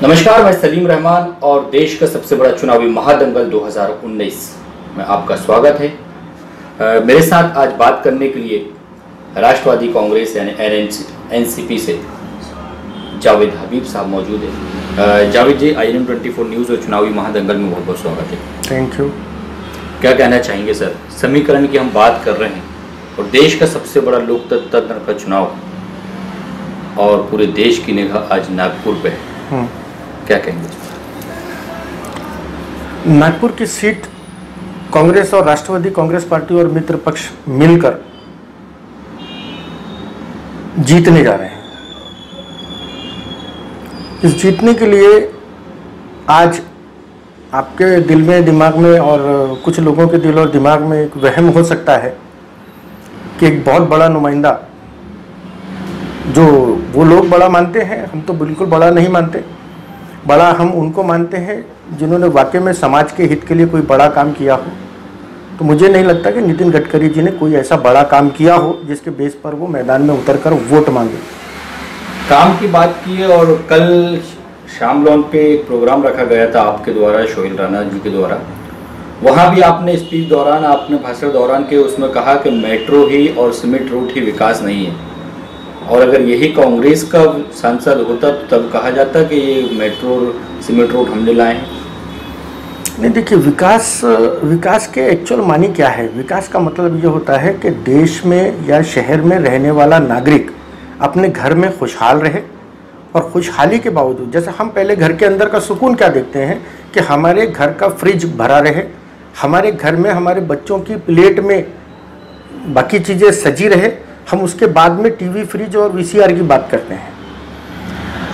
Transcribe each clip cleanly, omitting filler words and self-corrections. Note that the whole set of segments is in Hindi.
नमस्कार, मैं सलीम रहमान और देश का सबसे बड़ा चुनावी महादंगल 2019 में आपका स्वागत है। मेरे साथ आज बात करने के लिए राष्ट्रवादी कांग्रेस यानी एनसीपी से जावेद हबीब साहब मौजूद हैं। जावेद जी, INM24 न्यूज़ और चुनावी महादंगल में बहुत बहुत स्वागत है। Thank you. क्या कहना चाहेंगे सर? समीकरण की हम बात कर रहे हैं और देश का सबसे बड़ा लोकतंत्र का चुनाव और पूरे देश की निगाह आज नागपुर पे है, क्या कहेंगे? नागपुर की सीट कांग्रेस और राष्ट्रवादी कांग्रेस पार्टी और मित्र पक्ष मिलकर जीतने जा रहे हैं। इस जीतने के लिए आज आपके दिल में, दिमाग में और कुछ लोगों के दिल और दिमाग में एक वहम हो सकता है कि एक बहुत बड़ा नुमाइंदा, जो वो लोग बड़ा मानते हैं, हम तो बिल्कुल बड़ा नहीं मानते, बड़ा हम उनको मानते हैं जिन्होंने वाकई में समाज के हित के लिए कोई बड़ा काम किया हो। तो मुझे नहीं लगता कि नितिन गडकरी जी ने कोई ऐसा बड़ा काम किया हो जिसके बेस पर वो मैदान में उतरकर वोट मांगे। काम की बात की है और कल शाम लॉन पे एक प्रोग्राम रखा गया था आपके द्वारा, सोहेल राणा जी के द्वारा। वहाँ भी आपने स्पीच दौरान, आपने भाषण दौरान के उसमें कहा कि मेट्रो ही और सीमेंट रोड ही विकास नहीं है, और अगर यही कांग्रेस का सांसद होता तो तब कहा जाता कि ये मेट्रो सीमेंट रोड हमने लाए हैं। नहीं, देखिए, विकास के एक्चुअल मानी क्या है? विकास का मतलब ये होता है कि देश में या शहर में रहने वाला नागरिक अपने घर में खुशहाल रहे, और खुशहाली के बावजूद, जैसे हम पहले घर के अंदर का सुकून क्या देखते हैं कि हमारे घर का फ्रिज भरा रहे, हमारे घर में हमारे बच्चों की प्लेट में बाकी चीज़ें सजी रहे, हम उसके बाद में टीवी, फ्रिज और VCR की बात करते हैं।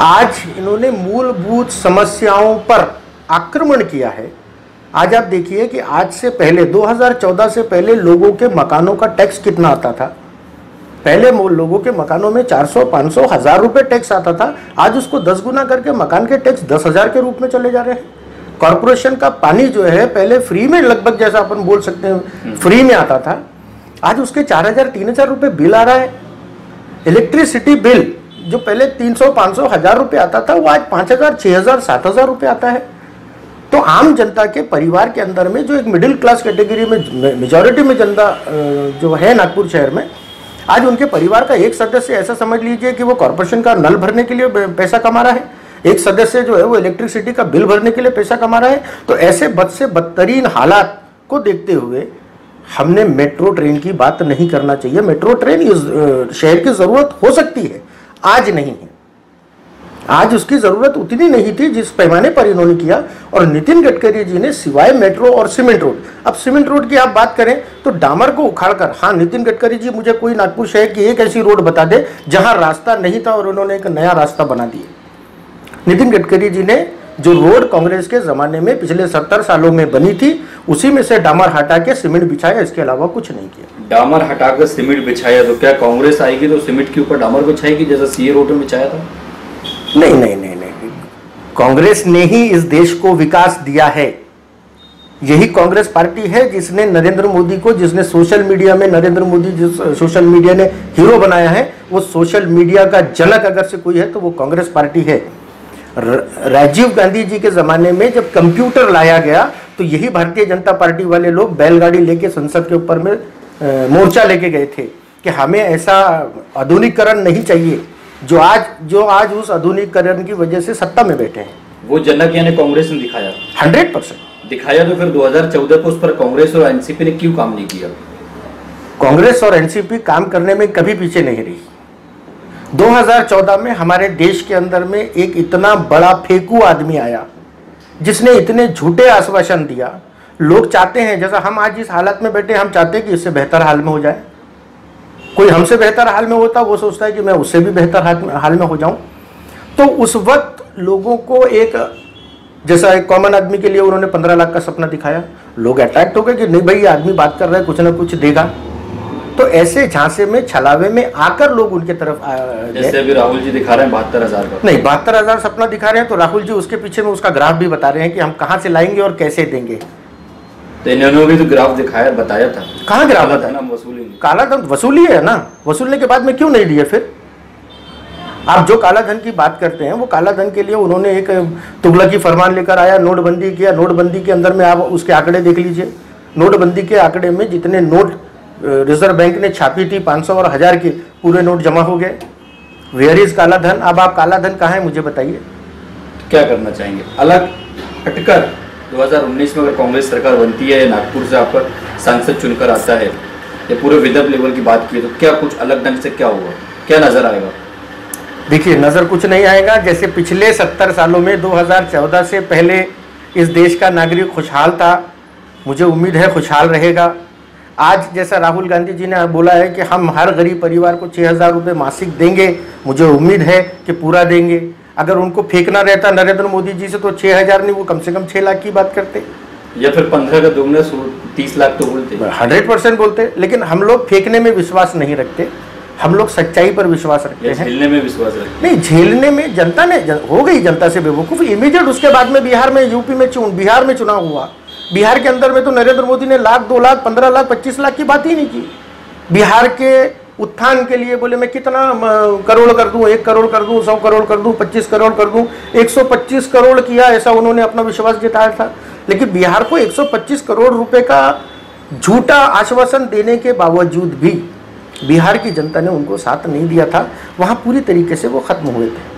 आज इन्होंने मूलभूत समस्याओं पर आक्रमण किया है। आज आप देखिए कि आज से पहले 2014 से पहले लोगों के मकानों का टैक्स कितना आता था। पहले लोगों के मकानों में 400, 500, 1000 रुपये टैक्स आता था। आज उसको 10 गुना करके मकान के टैक्स 10,000 के रूप में चले जा रहे हैं। कॉरपोरेशन का पानी जो है पहले फ्री में, लगभग जैसा अपन बोल सकते हैं फ्री में आता था, आज उसके 4,000, 3,000 रुपये बिल आ रहा है। इलेक्ट्रिसिटी बिल जो पहले 300, 500, 1000 रुपये आता था, वो आज 5,000, 6,000, 7,000 रुपये आता है। तो आम जनता के परिवार के अंदर में, जो एक मिडिल क्लास कैटेगरी में मेजॉरिटी में जनता जो है नागपुर शहर में, आज उनके परिवार का एक सदस्य, ऐसा समझ लीजिए कि वो कॉर्पोरेशन का नल भरने के लिए पैसा कमा रहा है, एक सदस्य जो है वो इलेक्ट्रिसिटी का बिल भरने के लिए पैसा कमा रहा है। तो ऐसे बद से बदतरीन हालात को देखते हुए हमने मेट्रो ट्रेन की बात नहीं करना चाहिए। मेट्रो ट्रेन इस शहर की ज़रूरत हो सकती है, आज नहीं है। आज उसकी ज़रूरत उतनी नहीं थी जिस पैमाने पर इन्होंने किया। और नितिन गडकरी जी ने सिवाय मेट्रो और सीमेंट रोड, अब सीमेंट रोड की आप बात करें तो डामर को उखाड़कर, हाँ, नितिन गडकरी जी मुझे कोई नागपुर शहर की एक ऐसी रोड बता दे जहां रास्ता नहीं था और उन्होंने एक नया रास्ता बना दिया। नितिन गडकरी जी ने जो रोड कांग्रेस के ज़माने में पिछले 70 सालों में बनी थी, उसी में से डामर हटा के सीमेंट बिछाया, इसके अलावा कुछ नहीं किया। डामर हटाकर सीमेंट बिछाया, तो क्या कांग्रेस आएगी तो सीमेंट के ऊपर डामर बिछाएगी जैसा CA रोड में बिछाया था? नहीं नहीं नहीं नहीं, कांग्रेस ने ही इस देश को विकास दिया है। यही कांग्रेस पार्टी है जिसने नरेंद्र मोदी को, जिसने सोशल मीडिया में, नरेंद्र मोदी जिस सोशल मीडिया ने हीरो बनाया है, वो सोशल मीडिया का जनक अगर से कोई है तो वो कांग्रेस पार्टी है। राजीव गांधी जी के ज़माने में जब कंप्यूटर लाया गया तो यही भारतीय जनता पार्टी वाले लोग बैलगाड़ी लेके संसद के ऊपर में मोर्चा लेके गए थे कि हमें ऐसा आधुनिकीकरण नहीं चाहिए जो आज उस आधुनिकीकरण की वजह से सत्ता में बैठे हैं। वो जनक यानी कांग्रेस ने दिखाया, 100% दिखाया। तो फिर 2014 को उस पर कांग्रेस और एनसीपी ने क्यों काम नहीं किया? कांग्रेस और एनसीपी काम करने में कभी पीछे नहीं रही। 2014 में हमारे देश के अंदर में एक इतना बड़ा फेंकू आदमी आया जिसने इतने झूठे आश्वासन दिया। लोग चाहते हैं, जैसा हम आज इस हालत में बैठे, हम चाहते हैं कि इससे बेहतर हाल में हो जाए। कोई हमसे बेहतर हाल में होता, वो सोचता है कि मैं उससे भी बेहतर हाल में हो जाऊं। तो उस वक्त लोगों को एक, जैसा एक कॉमन आदमी के लिए उन्होंने 15 लाख का सपना दिखाया, लोग अट्रैक्ट हो गए कि नहीं भाई, ये आदमी बात कर रहा है, कुछ ना कुछ देगा। तो ऐसे झांसे में, छलावे में आकर लोग उनके तरफ जैसे अभी राहुल जी दिखा रहे हैं 72,000 का, नहीं 72,000 सपना दिखा रहे हैं, तो राहुल जी उसके पीछे में उसका ग्राफ भी बता रहे हैं कि हम कहाँ से लाएंगे और कैसे देंगे। तो इन्होंने भी तो ग्राफ दिखाया, बताया था। कहाँ ग्राफ था? ना वसूली, काला धन वसूली है ना, वसूलने के बाद में क्यों नहीं दिए? फिर आप जो काला धन की बात करते हैं वो काला धन के लिए उन्होंने एक तुगलकी फरमान लेकर आया, नोटबंदी किया। नोटबंदी के अंदर में आप उसके आंकड़े देख लीजिए। नोटबंदी के आंकड़े में जितने नोट रिजर्व बैंक ने छापी थी 500 और 1000 के, पूरे नोट जमा हो गए। वेयर इज काला धन? अब आप काला धन कहाँ है मुझे बताइए। क्या करना चाहेंगे अलग हटकर? 2019 में अगर कांग्रेस सरकार बनती है, नागपुर से आप सांसद चुनकर आता है, या पूरे विदर्भ लेवल की बात की, तो क्या कुछ अलग ढंग से क्या होगा, क्या नजर आएगा? देखिए, नज़र कुछ नहीं आएगा। जैसे पिछले 70 सालों में 2014 से पहले इस देश का नागरिक खुशहाल था, मुझे उम्मीद है खुशहाल रहेगा। आज जैसा राहुल गांधी जी ने बोला है कि हम हर गरीब परिवार को 6000 रुपये मासिक देंगे, मुझे उम्मीद है कि पूरा देंगे। अगर उनको फेंकना रहता नरेंद्र मोदी जी से तो 6000 नहीं, वो कम से कम 6 लाख की बात करते, या फिर 15 का दोगुना 30 लाख तो बोलते। 100% बोलते। लेकिन हम लोग फेंकने में विश्वास नहीं रखते, हम लोग सच्चाई पर विश्वास रखते हैं। झेलने में विश्वास रखते नहीं, झेलने में जनता ने हो गई जनता से बेवकूफ़ इमीडिएट। उसके बाद में बिहार में, यूपी में, बिहार में चुनाव हुआ। बिहार के अंदर में तो नरेंद्र मोदी ने लाख, 2 लाख, 15 लाख, 25 लाख की बात ही नहीं की। बिहार के उत्थान के लिए बोले मैं कितना करोड़ कर दूं, 1 करोड़ कर दूं, 100 करोड़ कर दूं, 25 करोड़ कर दूं। 125 करोड़ किया, ऐसा उन्होंने अपना विश्वास जताया था। लेकिन बिहार को 125 करोड़ रुपए का झूठा आश्वासन देने के बावजूद भी बिहार की जनता ने उनको साथ नहीं दिया था। वहां पूरी तरीके से वो खत्म हुए थे।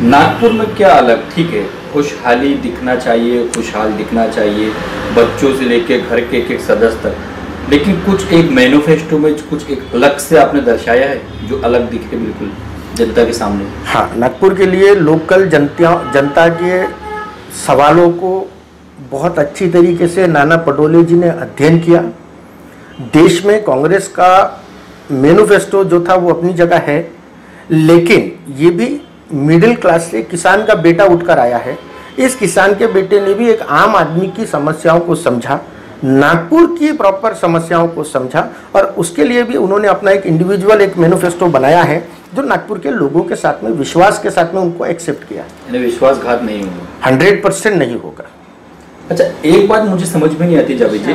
नागपुर में क्या अलग? ठीक है, खुशहाली दिखना चाहिए, खुशहाल दिखना चाहिए, बच्चों से लेके घर के एक सदस्य तक, लेकिन कुछ एक मैनिफेस्टो में कुछ एक अलग से आपने दर्शाया है जो अलग दिखे बिल्कुल जनता के सामने। हाँ, नागपुर के लिए लोकल जनता के सवालों को बहुत अच्छी तरीके से नाना पटोले जी ने अध्ययन किया। देश में कांग्रेस का मैनिफेस्टो जो था वो अपनी जगह है, लेकिन ये भी मिडिल क्लास से किसान का बेटा उठकर आया है। इस किसान के बेटे ने भी एक आम आदमी की समस्याओं को समझा, नागपुर की प्रॉपर समस्याओं को समझा, और उसके लिए भी उन्होंने अपना एक इंडिविजुअल एक मैनिफेस्टो बनाया है जो नागपुर के लोगों के साथ में विश्वास के साथ में उनको एक्सेप्ट किया। विश्वासघात नहीं होगा, 100% नहीं होगा। अच्छा, एक बात मुझे समझ में नहीं आती जावेद जी,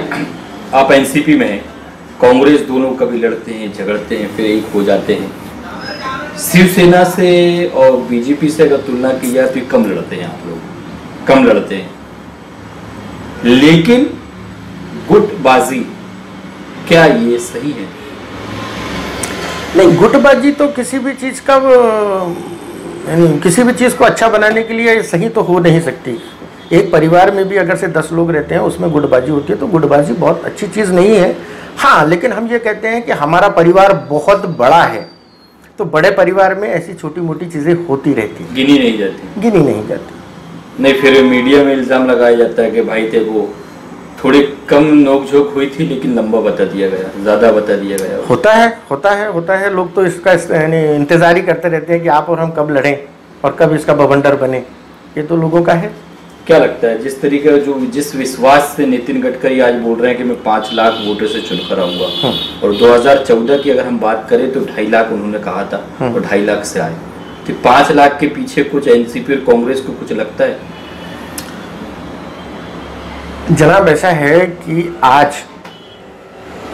आप एनसीपी में हैं, कांग्रेस दोनों कभी लड़ते हैं, झगड़ते हैं, फिर एक हो जाते हैं। शिवसेना से और बीजेपी से अगर तुलना की जाए तो कम लड़ते हैं, आप लोग कम लड़ते हैं, लेकिन गुटबाजी क्या ये सही है? नहीं, गुटबाजी तो किसी भी चीज़ का किसी भी चीज़ को अच्छा बनाने के लिए सही तो हो नहीं सकती। एक परिवार में भी अगर से 10 लोग रहते हैं उसमें गुटबाजी होती है तो गुटबाजी बहुत अच्छी चीज़ नहीं है। हाँ, लेकिन हम ये कहते हैं कि हमारा परिवार बहुत बड़ा है, तो बड़े परिवार में ऐसी छोटी मोटी चीज़ें होती रहती हैं, गिनी नहीं जाती। गिनी नहीं जाती। नहीं, फिर मीडिया में इल्ज़ाम लगाया जाता है कि भाई थे वो थोड़ी कम नोकझोंक हुई थी लेकिन लंबा बता दिया गया, ज़्यादा बता दिया गया। होता है। लोग तो इसका इंतज़ार ही करते रहते हैं कि आप और हम कब लड़ें और कब इसका बवंडर बने। ये तो लोगों का है। क्या लगता है जिस तरीके जिस विश्वास से नितिन गडकरी आज बोल रहे हैं कि मैं 5 लाख वोटर से चुनकर आऊंगा, और 2014 की अगर हम बात करें तो 2.5 लाख उन्होंने कहा था और 2.5 लाख से आए, तो 5 लाख के पीछे कुछ एनसीपी और कांग्रेस को कुछ लगता है? जनाब, ऐसा है कि आज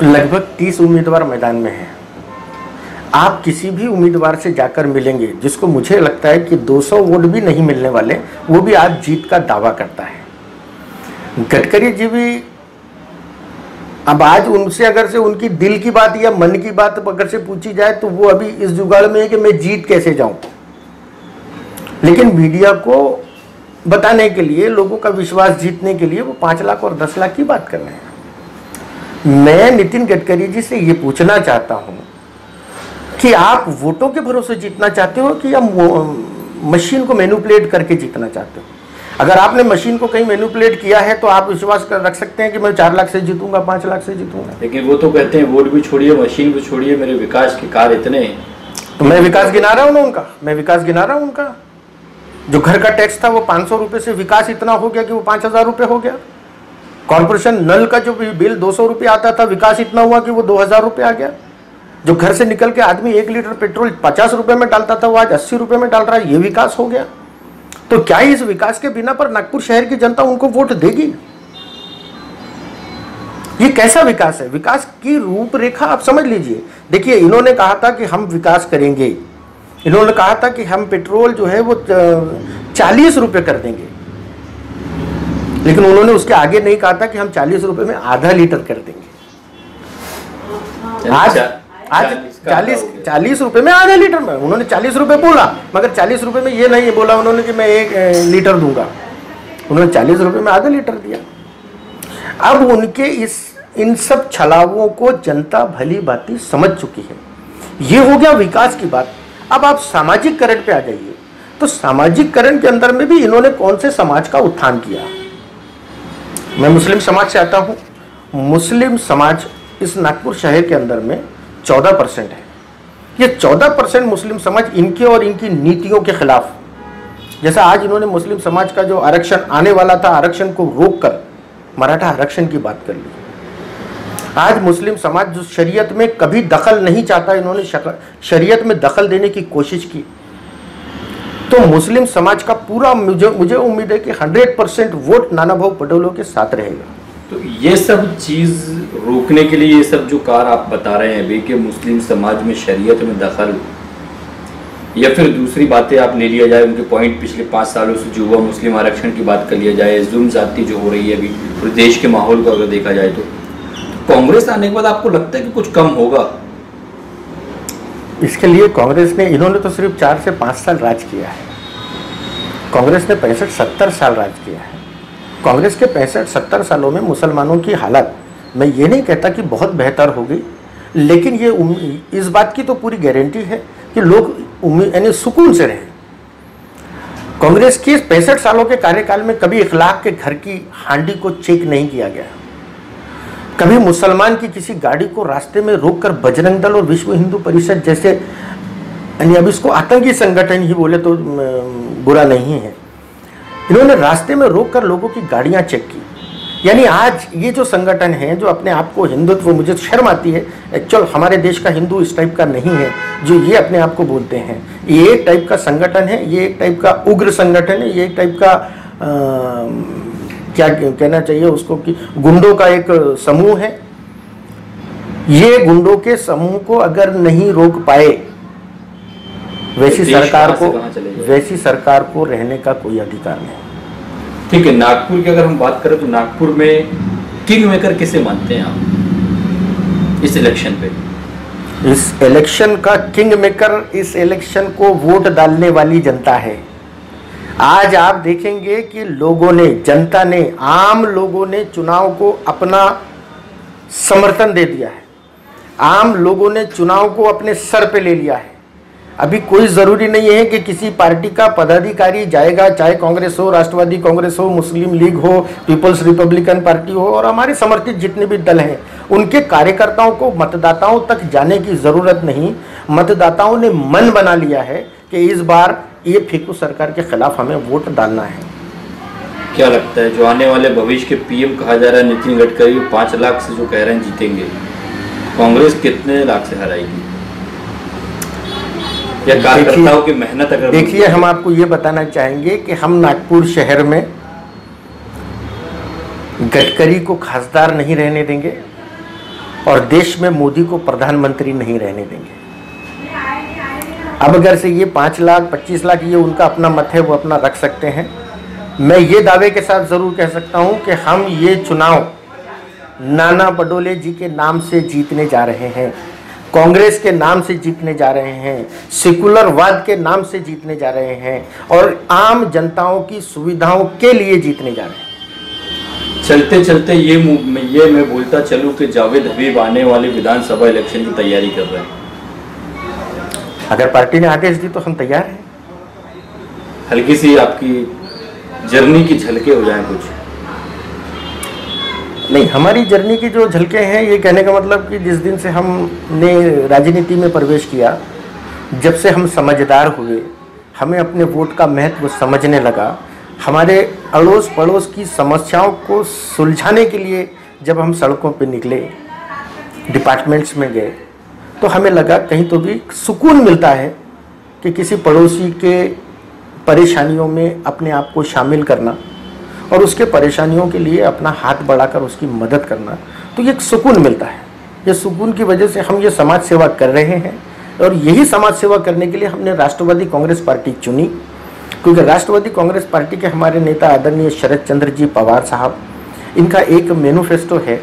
लगभग 30 उम्मीदवार मैदान में हैं। आप किसी भी उम्मीदवार से जाकर मिलेंगे जिसको मुझे लगता है कि 200 वोट भी नहीं मिलने वाले, वो भी आज जीत का दावा करता है। गडकरी जी भी अब आज उनसे अगर से उनकी दिल की बात या मन की बात अगर से पूछी जाए तो वो अभी इस जुगाड़ में है कि मैं जीत कैसे जाऊं। लेकिन मीडिया को बताने के लिए, लोगों का विश्वास जीतने के लिए वो 5 लाख और 10 लाख की बात कर रहे हैं। मैं नितिन गडकरी जी से ये पूछना चाहता हूं कि आप वोटों के भरोसे जीतना चाहते हो कि या मशीन को मैनिपुलेट करके जीतना चाहते हो? अगर आपने मशीन को कहीं मैनिपुलेट किया है तो आप विश्वास रख सकते हैं कि मैं 4 लाख से जीतूंगा, 5 लाख से जीतूंगा। लेकिन वो तो कहते हैं वोट भी छोड़िए, मशीन भी छोड़िए, मेरे विकास के कार्य इतने हैं। तो मैं विकास गिना रहा हूँ ना उनका, मैं विकास गिना रहा हूँ उनका। जो घर का टैक्स था वो 500 रुपये से विकास इतना हो गया कि वो 5000 रुपये हो गया। कॉर्पोरेशन नल का जो बिल 200 रुपये आता था, विकास इतना हुआ कि वो 2000 रुपये आ गया। जो घर से निकल के आदमी 1 लीटर पेट्रोल 50 रुपये में डालता था वो आज 80 रुपये में डाल रहा है, ये विकास हो गया। तो क्या इस विकास के बिना पर नागपुर शहर की जनता उनको वोट देगी? ये कैसा विकास है? विकास की रूपरेखा आप समझ लीजिए। देखिए, इन्होंने कहा था कि हम विकास करेंगे, इन्होंने कहा था कि हम पेट्रोल जो है वो 40 रुपये कर देंगे, लेकिन उन्होंने उसके आगे नहीं कहा था कि हम 40 रुपये में आधा लीटर कर देंगे। आज 40 रुपये में आधा लीटर में, उन्होंने 40 रुपये बोला, मगर 40 रुपये में ये नहीं बोला उन्होंने कि मैं 1 लीटर दूंगा, उन्होंने 40 रुपये में आधा लीटर दिया। अब उनके इन सब छलावों को जनता भली भांति समझ चुकी है। ये हो गया विकास की बात। अब आप सामाजिककरण पे आ जाइए, तो सामाजिककरण के अंदर में भी इन्होंने कौन से समाज का उत्थान किया। मैं मुस्लिम समाज से आता हूँ। मुस्लिम समाज इस नागपुर शहर के अंदर में 14% है। ये 14% मुस्लिम समाज इनके और इनकी नीतियों के खिलाफ, जैसा आज इन्होंने मुस्लिम समाज का जो आरक्षण आने वाला था, आरक्षण को रोककर मराठा आरक्षण की बात कर ली। आज मुस्लिम समाज जो शरीयत में कभी दखल नहीं चाहता, इन्होंने शरीयत में दखल देने की कोशिश की। तो मुस्लिम समाज का पूरा मुझे उम्मीद है कि 100% वोट नाना भाऊ पटोले के साथ रहेगा। तो ये सब चीज़ रोकने के लिए ये सब जो कार आप बता रहे हैं अभी कि मुस्लिम समाज में शरीयत में दखल, या फिर दूसरी बातें आप ले लिया जाए उनके पॉइंट, पिछले 5 सालों से जो हुआ मुस्लिम आरक्षण की बात कर लिया जाए, जुल्म ज़्यादती जो हो रही है अभी पूरे देश के माहौल को अगर देखा जाए, तो कांग्रेस आने के बाद आपको लगता है कि कुछ कम होगा? इसके लिए कांग्रेस ने, इन्होंने तो सिर्फ 4 से 5 साल राज किया है। कांग्रेस ने 65-70 साल राज किया है। कांग्रेस के 65-70 सालों में मुसलमानों की हालत, मैं ये नहीं कहता कि बहुत बेहतर हो गई, लेकिन ये इस बात की तो पूरी गारंटी है कि लोग यानी सुकून से रहे। कांग्रेस के 65 सालों के कार्यकाल में कभी इखलाक के घर की हांडी को चेक नहीं किया गया। कभी मुसलमान की किसी गाड़ी को रास्ते में रोककर बजरंग दल और विश्व हिंदू परिषद जैसे, यानी अब इसको आतंकी संगठन ही बोले तो बुरा नहीं है, इन्होंने रास्ते में रोककर लोगों की गाड़ियां चेक की। यानी आज ये जो संगठन है जो अपने आप को हिंदुत्व, मुझे शर्म आती है, एक्चुअल हमारे देश का हिंदू इस टाइप का नहीं है जो ये अपने आप को बोलते हैं। ये एक टाइप का संगठन है, ये एक टाइप का उग्र संगठन है, ये एक टाइप का क्या कहना चाहिए उसको कि गुंडों का एक समूह है। ये गुंडों के समूह को अगर नहीं रोक पाए, वैसी सरकार को रहने का कोई अधिकार नहीं। ठीक है, नागपुर की अगर हम बात करें तो नागपुर में किंग मेकर किसे मानते हैं आप इस इलेक्शन पे? इस इलेक्शन का किंग मेकर, इस इलेक्शन को वोट डालने वाली जनता है। आज आप देखेंगे कि लोगों ने, जनता ने, आम लोगों ने चुनाव को अपना समर्थन दे दिया है। आम लोगों ने चुनाव को अपने सर पे ले लिया है। अभी कोई ज़रूरी नहीं है कि किसी पार्टी का पदाधिकारी जाएगा, चाहे कांग्रेस हो, राष्ट्रवादी कांग्रेस हो, मुस्लिम लीग हो, पीपल्स रिपब्लिकन पार्टी हो, और हमारे समर्थित जितने भी दल हैं, उनके कार्यकर्ताओं को मतदाताओं तक जाने की ज़रूरत नहीं। मतदाताओं ने मन बना लिया है कि इस बार ये फेंकू सरकार के खिलाफ हमें वोट डालना है। क्या लगता है जो आने वाले भविष्य के पीएम कहा जा रहा है नितिन गडकरी, 5 लाख से जो कह रहे हैं जीतेंगे, कांग्रेस कितने लाख से हराएगी? या कार्यकर्ताओं की मेहनत अगर देखिए, हम आपको ये बताना चाहेंगे कि हम नागपुर शहर में गडकरी को खासदार नहीं रहने देंगे और देश में मोदी को प्रधानमंत्री नहीं रहने देंगे। अब अगर से ये 5 लाख 25 लाख, ये उनका अपना मत है, वो अपना रख सकते हैं। मैं ये दावे के साथ ज़रूर कह सकता हूँ कि हम ये चुनाव नाना पटोले जी के नाम से जीतने जा रहे हैं, कांग्रेस के नाम से जीतने जा रहे हैं, सेकुलरवाद के नाम से जीतने जा रहे हैं और आम जनताओं की सुविधाओं के लिए जीतने जा रहे हैं। चलते चलते ये मैं बोलता चलूँ कि जावेद हबीब आने वाले विधानसभा इलेक्शन की तैयारी कर रहे हैं। अगर पार्टी ने आदेश दी तो हम तैयार हैं। हल्की सी आपकी जर्नी की झलके हो जाए कुछ? नहीं, हमारी जर्नी की जो झलके हैं, ये कहने का मतलब कि जिस दिन से हमने राजनीति में प्रवेश किया, जब से हम समझदार हुए, हमें अपने वोट का महत्व समझने लगा, हमारे अड़ोस पड़ोस की समस्याओं को सुलझाने के लिए जब हम सड़कों पे निकले, डिपार्टमेंट्स में गए, तो हमें लगा कहीं तो भी सुकून मिलता है कि किसी पड़ोसी के परेशानियों में अपने आप को शामिल करना और उसके परेशानियों के लिए अपना हाथ बढ़ाकर उसकी मदद करना, तो ये एक सुकून मिलता है। ये सुकून की वजह से हम ये समाज सेवा कर रहे हैं। और यही समाज सेवा करने के लिए हमने राष्ट्रवादी कांग्रेस पार्टी चुनी, क्योंकि राष्ट्रवादी कांग्रेस पार्टी के हमारे नेता आदरणीय शरद चंद्र जी पवार साहब, इनका एक मैनिफेस्टो है,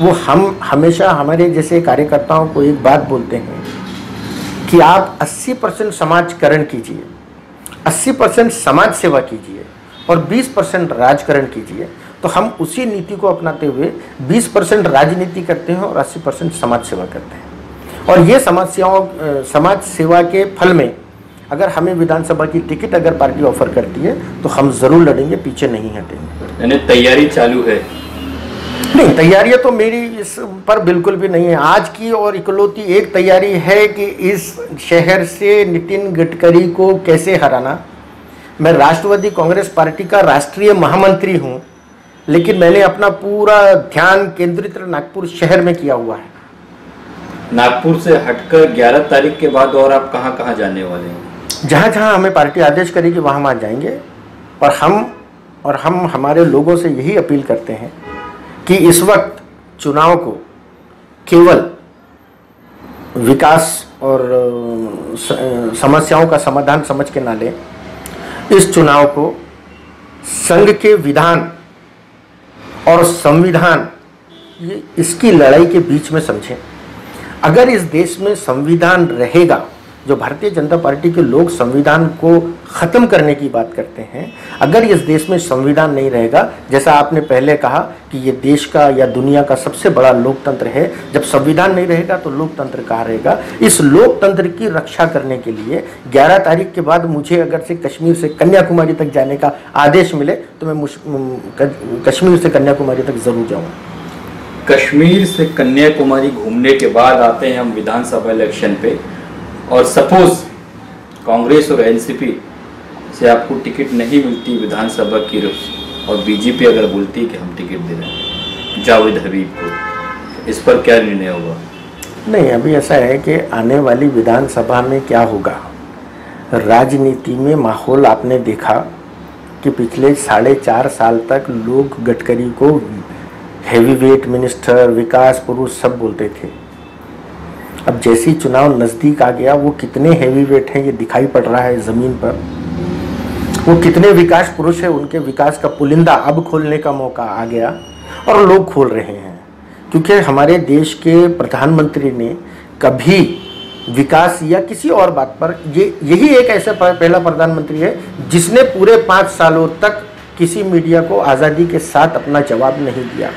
वो हम हमेशा हमारे जैसे कार्यकर्ताओं को एक बात बोलते हैं कि आप 80% समाजकरण कीजिए, 80% समाज सेवा कीजिए और 20% राजकरण कीजिए। तो हम उसी नीति को अपनाते हुए 20% राजनीति करते हैं और 80% समाज सेवा करते हैं। और ये समाज सेवा के फल में अगर हमें विधानसभा की टिकट अगर पार्टी ऑफर करती है तो हम जरूर लड़ेंगे, पीछे नहीं हटेंगे। यानी तैयारी चालू है? नहीं, तैयारियां तो मेरी इस पर बिल्कुल भी नहीं है। आज की और इकलौती एक तैयारी है कि इस शहर से नितिन गडकरी को कैसे हराना। मैं राष्ट्रवादी कांग्रेस पार्टी का राष्ट्रीय महामंत्री हूं, लेकिन मैंने अपना पूरा ध्यान केंद्रित नागपुर शहर में किया हुआ है। नागपुर से हटकर 11 तारीख के बाद और आप कहां कहां जाने वाले हैं? जहां जहां हमें पार्टी आदेश करेगी वहां वहां जाएंगे। और हम हमारे लोगों से यही अपील करते हैं कि इस वक्त चुनाव को केवल विकास और समस्याओं का समाधान समझ के ना लें। इस चुनाव को संघ के विधान और संविधान, ये इसकी लड़ाई के बीच में समझें। अगर इस देश में संविधान रहेगा, जो भारतीय जनता पार्टी के लोग संविधान को ख़त्म करने की बात करते हैं, अगर इस देश में संविधान नहीं रहेगा, जैसा आपने पहले कहा कि ये देश का या दुनिया का सबसे बड़ा लोकतंत्र है, जब संविधान नहीं रहेगा तो लोकतंत्र कहाँ रहेगा। इस लोकतंत्र की रक्षा करने के लिए 11 तारीख के बाद मुझे अगर से कश्मीर से कन्याकुमारी तक जाने का आदेश मिले तो मैं कश्मीर से कन्याकुमारी तक ज़रूर जाऊँगा। कश्मीर से कन्याकुमारी घूमने के बाद आते हैं हम विधानसभा इलेक्शन पे, और सपोज कांग्रेस और एनसीपी से आपको टिकट नहीं मिलती विधानसभा की, और बीजेपी अगर बोलती कि हम टिकट दे रहे हैं जावेद हबीब को, इस पर क्या निर्णय होगा? नहीं, अभी ऐसा है कि आने वाली विधानसभा में क्या होगा, राजनीति में माहौल आपने देखा कि पिछले 4.5 साल तक लोग गडकरी को हैवीवेट मिनिस्टर, विकास पुरुष सब बोलते थे। अब जैसी चुनाव नज़दीक आ गया, वो कितने हैवीवेट हैं ये दिखाई पड़ रहा है ज़मीन पर। वो कितने विकास पुरुष हैं, उनके विकास का पुलिंदा अब खोलने का मौका आ गया और लोग खोल रहे हैं। क्योंकि हमारे देश के प्रधानमंत्री ने कभी विकास या किसी और बात पर, यही एक ऐसा पहला प्रधानमंत्री है जिसने पूरे 5 सालों तक किसी मीडिया को आज़ादी के साथ अपना जवाब नहीं दिया।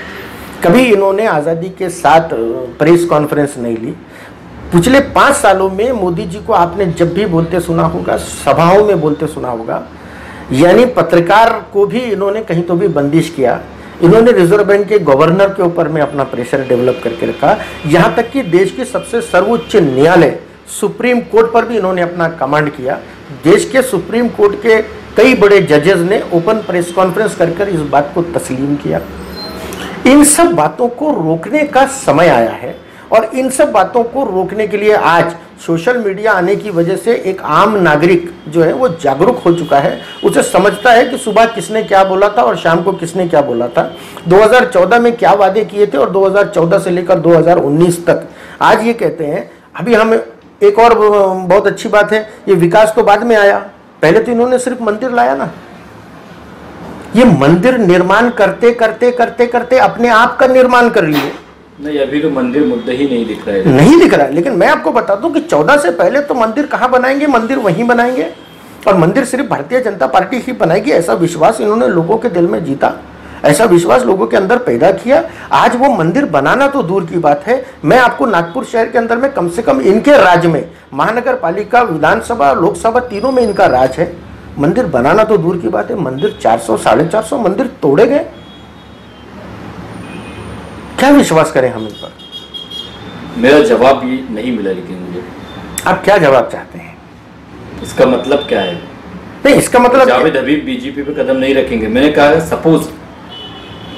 कभी इन्होंने आज़ादी के साथ प्रेस कॉन्फ्रेंस नहीं ली। पिछले 5 सालों में मोदी जी को आपने जब भी बोलते सुना होगा, सभाओं में बोलते सुना होगा, यानी पत्रकार को भी इन्होंने कहीं तो भी बंदिश किया। इन्होंने रिजर्व बैंक के गवर्नर के ऊपर में अपना प्रेशर डेवलप करके रखा। यहाँ तक कि देश के सबसे सर्वोच्च न्यायालय सुप्रीम कोर्ट पर भी इन्होंने अपना कमांड किया। देश के सुप्रीम कोर्ट के कई बड़े जजेस ने ओपन प्रेस कॉन्फ्रेंस कर इस बात को तस्लीम किया। इन सब बातों को रोकने का समय आया है, और इन सब बातों को रोकने के लिए आज सोशल मीडिया आने की वजह से एक आम नागरिक जो है वो जागरूक हो चुका है। उसे समझता है कि सुबह किसने क्या बोला था और शाम को किसने क्या बोला था, 2014 में क्या वादे किए थे और 2014 से लेकर 2019 तक आज ये कहते हैं। अभी हम एक और बहुत अच्छी बात है, ये विकास तो बाद में आया, पहले तो इन्होंने सिर्फ मंदिर लाया ना। ये मंदिर निर्माण करते करते करते करते अपने आप का निर्माण कर लिए। नहीं, अभी तो मंदिर मुद्दा ही नहीं दिख रहा है। नहीं दिख रहा है, लेकिन मैं आपको बता दूं कि 14 से पहले तो मंदिर कहाँ बनाएंगे, मंदिर वहीं बनाएंगे, और मंदिर सिर्फ भारतीय जनता पार्टी ही बनाएगी, ऐसा विश्वास इन्होंने लोगों के दिल में जीता, ऐसा विश्वास लोगों के अंदर पैदा किया। आज वो मंदिर बनाना तो दूर की बात है, मैं आपको नागपुर शहर के अंदर में कम से कम इनके राज में महानगर पालिका, विधानसभा, लोकसभा तीनों में इनका राज है। मंदिर बनाना तो दूर की बात है, मंदिर 400 450 मंदिर तोड़े गए। क्या विश्वास करें हम इन पर? मेरा जवाब भी नहीं मिला, लेकिन मुझे आप क्या जवाब चाहते हैं? इसका मतलब क्या है? नहीं, इसका मतलब जावेद हबीब बीजेपी पे कदम नहीं रखेंगे। मैंने कहा सपोज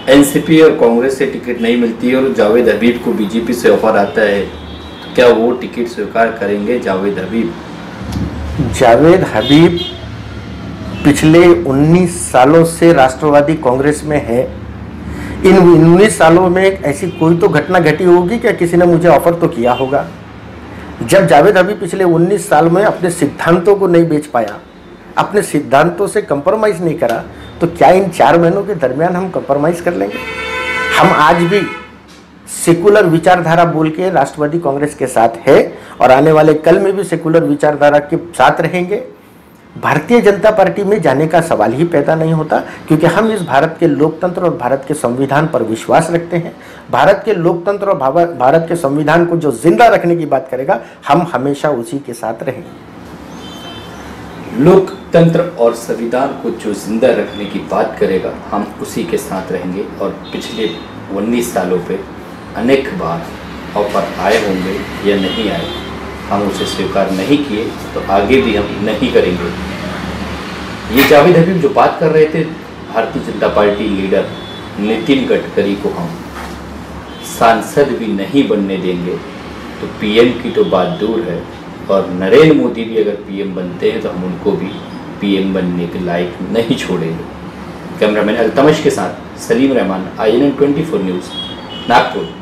एनसीपी और कांग्रेस से टिकट नहीं मिलती और जावेद हबीब को बीजेपी से ऑफर आता है, तो क्या वो टिकट स्वीकार करेंगे जावेद हबीब? जावेद हबीब पिछले 19 सालों से राष्ट्रवादी कांग्रेस में है। इन 19 सालों में ऐसी कोई तो घटना घटी होगी क्या किसी ने मुझे ऑफर तो किया होगा। जब जावेद हबीब पिछले 19 साल में अपने सिद्धांतों को नहीं बेच पाया, अपने सिद्धांतों से कंप्रोमाइज़ नहीं करा, तो क्या इन 4 महीनों के दरमियान हम कंप्रोमाइज़ कर लेंगे? हम आज भी सेकुलर विचारधारा बोल के राष्ट्रवादी कांग्रेस के साथ है और आने वाले कल में भी सेकुलर विचारधारा के साथ रहेंगे। भारतीय जनता पार्टी में जाने का सवाल ही पैदा नहीं होता, क्योंकि हम इस भारत के लोकतंत्र और भारत के संविधान पर विश्वास रखते हैं। भारत के लोकतंत्र और भारत के संविधान को जो जिंदा रखने की बात करेगा, हम हमेशा उसी के साथ रहेंगे। लोकतंत्र और संविधान को जो जिंदा रखने की बात करेगा, हम उसी के साथ रहेंगे। और पिछले 19 सालों पे अनेक बार ऑफर आए होंगे या नहीं आए, हम उसे स्वीकार नहीं किए, तो आगे भी हम नहीं करेंगे। ये जावेद हबीब जो बात कर रहे थे, भारतीय जनता पार्टी लीडर नितिन गडकरी को हम सांसद भी नहीं बनने देंगे, तो पीएम की तो बात दूर है, और नरेंद्र मोदी भी अगर पीएम बनते हैं तो हम उनको भी पीएम बनने के लायक नहीं छोड़ेंगे। कैमरामैन अल्तमश के साथ सलीम रहमान, INN 24 न्यूज़, नागपुर।